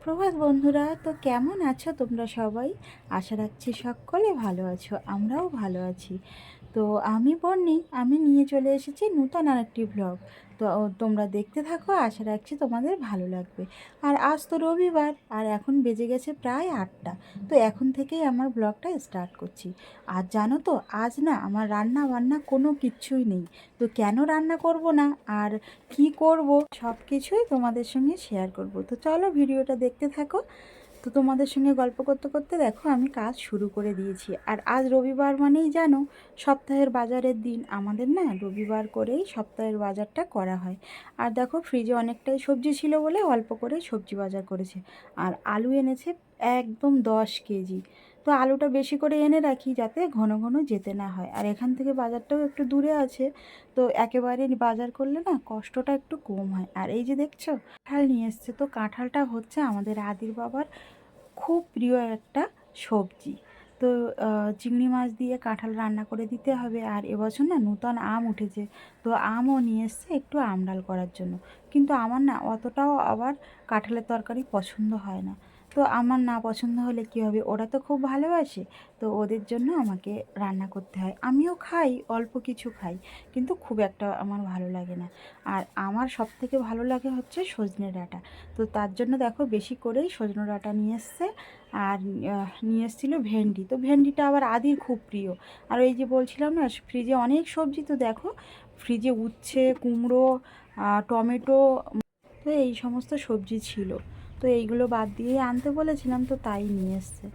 সুপ্রভাত বন্ধুরা। তো কেমন আছো তোমরা সবাই? আশা রাখছি সকলে ভালো আছো, আমরাও ভালো আছি। তো আমি বর্ণি, আমি নিয়ে চলে এসেছি নূতন আরেকটি ব্লগ। তো তোমরা দেখতে থাকো, আশা রাখছি তোমাদের ভালো লাগবে। আর আজ তো রবিবার, আর এখন বেজে গেছে প্রায় 8টা। তো এখন থেকেই আমার ব্লগটা স্টার্ট করছি। আর জানো তো, আজ না আমার রান্না বান্না কোনো কিচ্ছুই নেই। তো কেন রান্না করব না, আর কি করব, সব কিছুই তোমাদের সঙ্গে শেয়ার করব। তো চলো ভিডিওটা দেখতে থাকো। তো তোমাদের সঙ্গে গল্প করতে করতে দেখো আমি কাজ শুরু করে দিয়েছি। আর আজ রবিবার মানেই জানো, সপ্তাহের বাজারের দিন। আমাদের না রবিবার করেই সপ্তাহের বাজারটা করা হয়। আর দেখো ফ্রিজে অনেকটাই সবজি ছিল বলে অল্প করে সবজি বাজার করেছে। আর আলু এনেছে একদম 10 কেজি। তো আলুটা বেশি করে এনে রাখি যাতে ঘন ঘন যেতে না হয়। আর এখান থেকে বাজারটাও একটু দূরে আছে। তো একেবারে বাজার করলে না কষ্টটা একটু কম হয়। আর এই যে দেখছো, কাঁঠাল নিয়ে এসছে। তো কাঁঠালটা হচ্ছে আমাদের আদির বাবার খুব প্রিয় একটা সবজি। তো চিংড়ি মাছ দিয়ে কাঁঠাল রান্না করে দিতে হবে। আর এবছর না নূতন আম উঠেছে। তো আমও নিয়ে এসছে একটু আমডাল করার জন্য। কিন্তু আমার না অতটাও আবার কাঁঠালের তরকারি পছন্দ হয় না। তো আমার না পছন্দ হলে কী হবে, ওরা তো খুব ভালোবাসে। তো ওদের জন্য আমাকে রান্না করতে হয়। আমিও খাই, অল্প কিছু খাই, কিন্তু খুব একটা আমার ভালো লাগে না। আর আমার সবথেকে ভালো লাগে হচ্ছে সজনে ডাঁটা। তো তার জন্য দেখো বেশি করেই সজনে ডাঁটা নিয়ে এসছে। আর নিয়ে এসেছিলো ভেন্ডি। তো ভেন্ডিটা আবার আদির খুব প্রিয়। আর এই যে বলছিলাম না ফ্রিজে অনেক সবজি, তো দেখো ফ্রিজে উচ্ছে, কুমড়ো, টমেটো, তো এই সমস্ত সবজি ছিল। তো এইগুলো বাদ দিয়ে আনতে বলেছিলাম, তো তাই নিয়ে এসছে।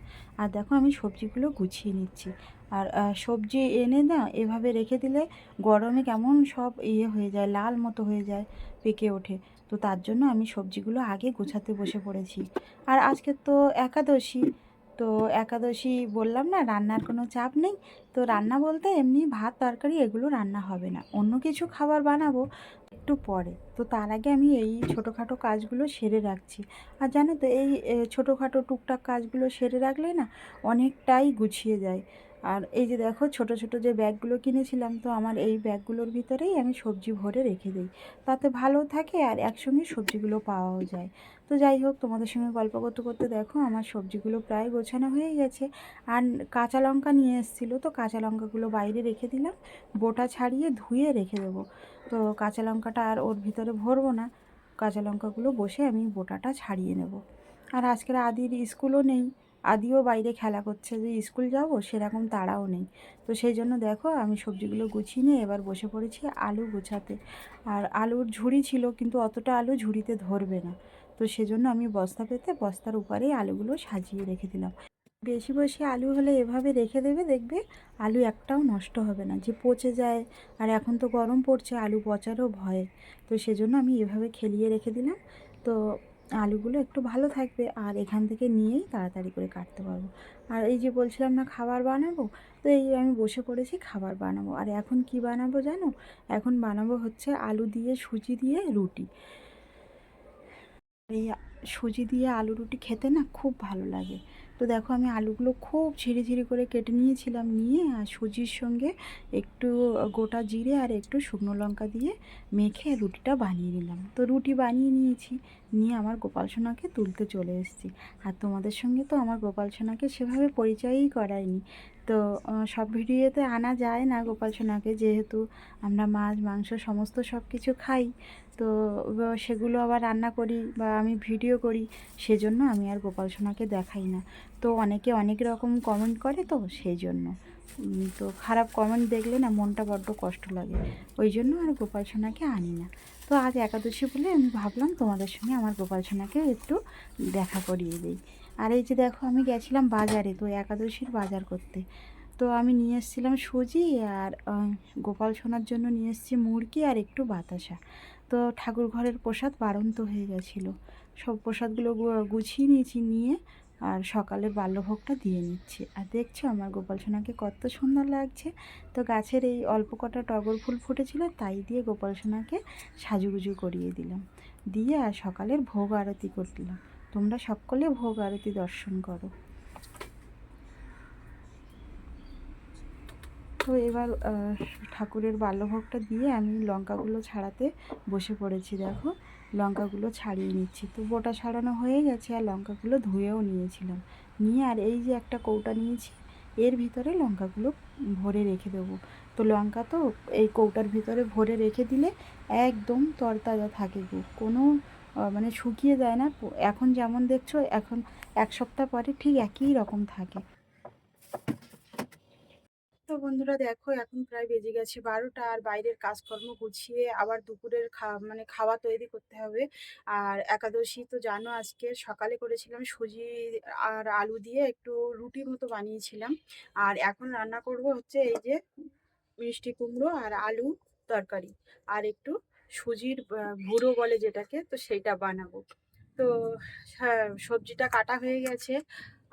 আর দেখো আমি সবজিগুলো গুছিয়ে নিচ্ছি। আর সবজি এনে না এভাবে রেখে দিলে গরমে কেমন সব হয়ে যায়, লাল মতো হয়ে যায়, পেকে ওঠে। তো তার জন্য আমি সবজিগুলো আগে গোছাতে বসে পড়েছি। আর আজকে তো একাদশী। তো একাদশী বললাম না, রান্নার কোনো চাপ নেই। তো রান্না বলতে এমনি ভাত তরকারি এগুলো রান্না হবে না, অন্য কিছু খাবার বানাবো একটু পরে। তো তার আগে আমি এই ছোটোখাটো কাজগুলো সেরে রাখছি। আর জানো তো এই ছোটোখাটো টুকটাক কাজগুলো সেরে রাখলে না অনেকটাই গুছিয়ে যায়। আর এই যে দেখো ছোট ছোট যে ব্যাগগুলো কিনেছিলাম, তো আমার এই ব্যাগগুলোর ভিতরেই আমি সবজি ভরে রেখে দিই। তাতে ভালো থাকে আর একসঙ্গে সবজিগুলো পাওয়াও যায়। তো যাই হোক, তোমাদের সঙ্গে গল্প করতে করতে দেখো আমার সবজিগুলো প্রায় গোছানো হয়ে গেছে। আর কাঁচা লঙ্কা নিয়ে এসেছিলো, তো কাঁচা লঙ্কাগুলো বাইরে রেখে দিলাম, বোটা ছাড়িয়ে ধুয়ে রেখে দেবো। তো কাঁচা লঙ্কাটা আর ওর ভিতরে ভরবো না, কাঁচা লঙ্কাগুলো বসে আমি বোটাটা ছাড়িয়ে নেব। আর আজকের আদির স্কুলও নেই, আদিও বাইরে খেলা করছে, যে স্কুল যাব সেরকম তাড়াও নেই। তো সেই জন্য দেখো আমি সবজিগুলো গুছিয়ে নিয়ে এবার বসে পড়েছি আলু গোছাতে। আর আলুর ঝুড়ি ছিল, কিন্তু অতটা আলু ঝুড়িতে ধরবে না। তো সেজন্য আমি বস্তা পেতে বস্তার উপরেই আলুগুলো সাজিয়ে রেখে দিলাম। বেশি বেশি আলু হলে এভাবে রেখে দেবে, দেখবে আলু একটাও নষ্ট হবে না, যে পচে যায়। আর এখন তো গরম পড়ছে, আলু পচারও ভয়। তো সেজন্য আমি এভাবে খেলিয়ে রেখে দিলাম। তো আলুগুলো একটু ভালো থাকবে, আর এখান থেকে নিয়েই তাড়াতাড়ি করে কাটতে পারবো। আর এই যে বলছিলাম না খাবার বানাবো, তো এই আমি বসে পড়েছি খাবার বানাবো। আর এখন কি বানাবো জানো? এখন বানাবো হচ্ছে আলু দিয়ে সুজি দিয়ে রুটি। এই সুজি দিয়ে আলু রুটি খেতে না খুব ভালো লাগে। তো দেখো আমি আলুগুলো খুব ঝিরি ঝিরি করে কেটে নিয়েছিলাম, নিয়ে আর সুজির সঙ্গে একটু গোটা জিরে আর একটু শুকনো লঙ্কা দিয়ে মেখে রুটিটা বানিয়ে নিলাম। তো রুটি বানিয়ে নিয়েছি, নিয়ে আমার গোপাল সোনাকে তুলতে চলে এসেছি। আর তোমাদের সঙ্গে তো আমার গোপাল সোনাকে সেভাবে পরিচয়ই করায়নি। তো সব ভিডিওতে আনা যায় না গোপাল সোনাকে, যেহেতু আমরা মাছ মাংস সমস্ত সব কিছু খাই। তো সেগুলো আবার রান্না করি বা আমি ভিডিও করি, সেজন্য আমি আর গোপাল সোনাকে দেখাই না। তো অনেকে অনেক রকম কমেন্ট করে, তো সেই জন্য তো খারাপ কমেন্ট দেখলে না মনটা বড্ড কষ্ট লাগে, ওই জন্য আর গোপাল সোনাকে আনি না। তো আজ একাদশী বলে আমি ভাবলাম তোমাদের সঙ্গে আমার গোপাল সোনাকে একটু দেখা করিয়ে দিই। আর এই যে দেখো আমি গেছিলাম বাজারে, তো একাদশীর বাজার করতে। তো আমি নিয়ে এসেছিলাম সুজি, আর গোপাল সোনার জন্য নিয়ে এসেছি মুরগি আর একটু বাতাসা। তো ঠাকুর ঘরের প্রসাদ বাড়ন্ত হয়ে গেছিলো, সব প্রসাদগুলো গুছিয়ে নিয়েছি, নিয়ে আর সকালের বাল্যভোগটা দিয়ে নিচ্ছি। আর দেখছো আমার গোপাল সোনাকে কত সুন্দর লাগছে। তো গাছের এই অল্প কটা টগর ফুল ফুটেছিল, তাই দিয়ে গোপাল সোনাকে সাজুগুজু করিয়ে দিলাম, দিয়ে আর সকালের ভোগ আরতি করলাম। তোমরা সকলে ভোগ আরতি দর্শন করো। তো এবার ঠাকুরের বাল্যভোগটা দিয়ে আমি লঙ্কাগুলো ছাড়াতে বসে পড়েছি। দেখো লঙ্কাগুলো ছাড়িয়ে নিচ্ছি। তো বোটা ছাড়ানো হয়ে গেছে আর লঙ্কাগুলো ধুয়েও নিয়েছিলাম। নিয়ে আর এই যে একটা কৌটা নিয়েছি, এর ভিতরে লঙ্কাগুলো ভরে রেখে দেবো। তো লঙ্কা তো এই কৌটার ভিতরে ভরে রেখে দিলে একদম তরতাজা থাকে গো, কোনো মানে শুকিয়ে যায় না। এখন যেমন দেখছো, এখন 1 সপ্তাহ পরে ঠিক একই রকম থাকে। তো বন্ধুরা দেখো, এখন প্রায় বেজে গেছে 12টা, আর বাইরের কাজকর্ম গুছিয়ে আবার দুপুরের মানে খাওয়া তৈরি করতে হবে। আর একাদশী তো জানো, আজকে সকালে করেছিলাম সুজি আর আলু দিয়ে একটু রুটি মতো বানিয়েছিলাম। আর এখন রান্না করব হচ্ছে এই যে মিষ্টি কুমড়ো আর আলু তরকারি, আর একটু সুজির গুঁড়ো বলে যেটাকে, তো সেইটা বানাবো। তো হ্যাঁ, সবজিটা কাটা হয়ে গেছে।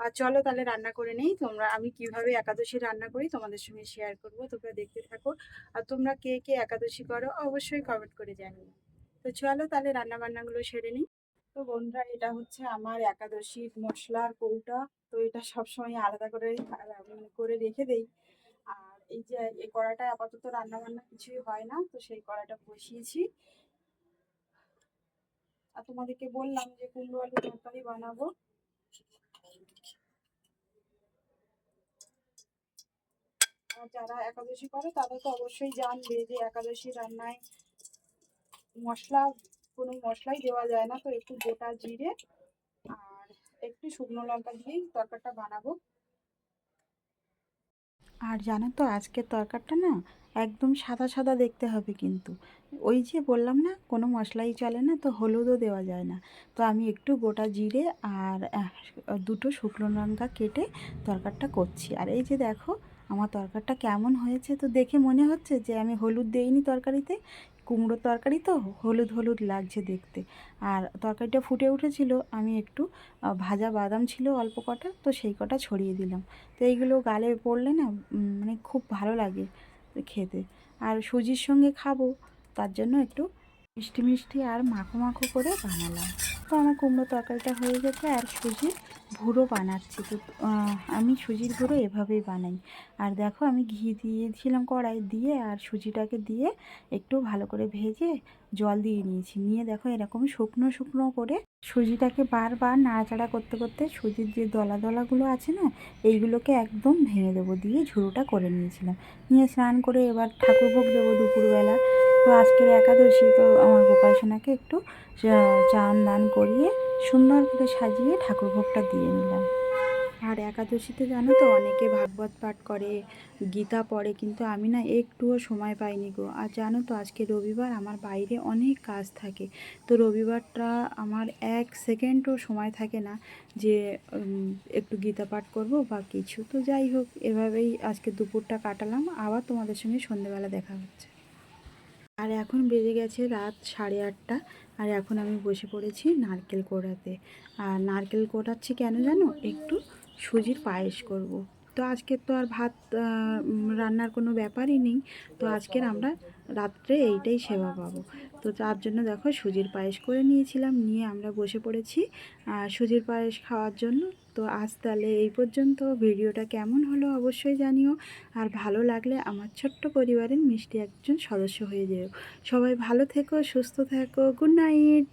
আর চলো তাহলে রান্না করে নেই। আমি কিভাবে একাদশী রান্না করি তোমাদের সঙ্গে শেয়ার করব, তোমরা দেখতে থাকো। আর তোমরা কে কে একাদশী করো অবশ্যই কমেন্ট করে জানিও। তো চলো তাহলে রান্না বান্নাগুলো সেরে নিই। তো বন্ধুরা, এটা হচ্ছে আমার একাদশীর মশলার কৌটা। তো এটা সবসময় আলাদা করে মানে করে রেখে দেই। আর এই যে এই কড়াটা আপাতত রান্না বান্না কিছুই হয় না, তো সেই কড়াটা বসিয়েছি। আর তোমাদেরকে বললাম যে কুমড়ো আলু তরকারি বানাবো। আর যারা একাদশী করে তারা তো অবশ্যই জানবে যে একাদশী রান্নায় মশলা, কোনো মশলাই দেওয়া যায় না। তো একটু গোটা জিরে আর একটু শুকনো লঙ্কা দিয়েই তরকারিটা বানাবো। আর জানো তো, আজকের তরকারিটা না একদম সাদা সাদা দেখতে হবে কিন্তু। ওই যে বললাম না, কোনো মশলাই চলে না, তো হলুদও দেওয়া যায় না। তো আমি একটু গোটা জিরে আর দুটো শুকনো লঙ্কা কেটে তরকারিটা করছি। আর এই যে দেখো আমার তরকারিটা কেমন হয়েছে, তো দেখে মনে হচ্ছে যে আমি হলুদ দেইনি তরকারিতে। কুমড়োর তরকারি তো হলুদ হলুদ লাগছে দেখতে। আর তরকারিটা ফুটে উঠেছিল, আমি একটু ভাজা বাদাম ছিল অল্প কটা, তো সেই কটা ছড়িয়ে দিলাম। তো এইগুলো গালে পড়লে না মানে খুব ভালো লাগে খেতে। আর সুজির সঙ্গে খাবো, তার জন্য একটু মিষ্টি মিষ্টি আর মাখো মাখো করে বানালাম। তো আমার কুমড়ো তরকারিটা হয়ে গেছে, আর সুজির ভুড়ো বানাচ্ছি। তো আমি সুজির ভুড়ো এভাবেই বানাই। আর দেখো আমি ঘি দিয়েছিলাম কড়াই দিয়ে, আর সুজিটাকে দিয়ে একটু ভালো করে ভেজে জল দিয়ে নিয়েছি। নিয়ে দেখো এরকম শুকনো শুকনো করে সুজিটাকে বারবার নাড়াচাড়া করতে করতে সুজির যে দলা দলাগুলো আছে না, এইগুলোকে একদম ভেঙে দেবো, দিয়ে ঝুড়োটা করে নিয়েছিলাম। নিয়ে স্নান করে এবার ঠাকুরভোগ দেবো দুপুরবেলা। তো আজকের একাদশী, তো আমার গোপাল সোনাকে একটু চান দান করিয়ে সুন্দর করে সাজিয়ে ঠাকুরভোগটা দিয়ে নিলাম। আর একাদশীতে জানো তো অনেকে ভাগবত পাঠ করে, গীতা পড়ে, কিন্তু আমি না একটুও সময় পাইনি গো। আর জানো তো আজকে রবিবার, আমার বাইরে অনেক কাজ থাকে। তো রবিবারটা আমার 1 সেকেন্ডও সময় থাকে না যে একটু গীতা পাঠ করব বা কিছু। তো যাই হোক, এভাবেই আজকে দুপুরটা কাটালাম। আবার তোমাদের সঙ্গে সন্ধেবেলা দেখা হচ্ছে। আর এখন বেজে গেছে রাত 8:30। আর এখন আমি বসে পড়েছি নারকেল কোড়াতে। আর নারকেল কোড়াচ্ছি কেন জানো, একটু সুজির পায়েস করব। তো আজকের তো আর ভাত রান্নার কোনো ব্যাপারই নেই। তো আজকের আমরা রাত্রে এইটাই সেবা পাবো। তো তার জন্য দেখো সুজির পায়েস করে নিয়েছিলাম, নিয়ে আমরা বসে পড়েছি সুজির পায়েস খাওয়ার জন্য। তো আজ তাহলে এই পর্যন্ত। ভিডিওটা কেমন হলো অবশ্যই জানিও। আর ভালো লাগলে আমার ছোট্ট পরিবারের মিষ্টি একজন সদস্য হয়ে যেও। সবাই ভালো থেকো, সুস্থ থেকো। Good night.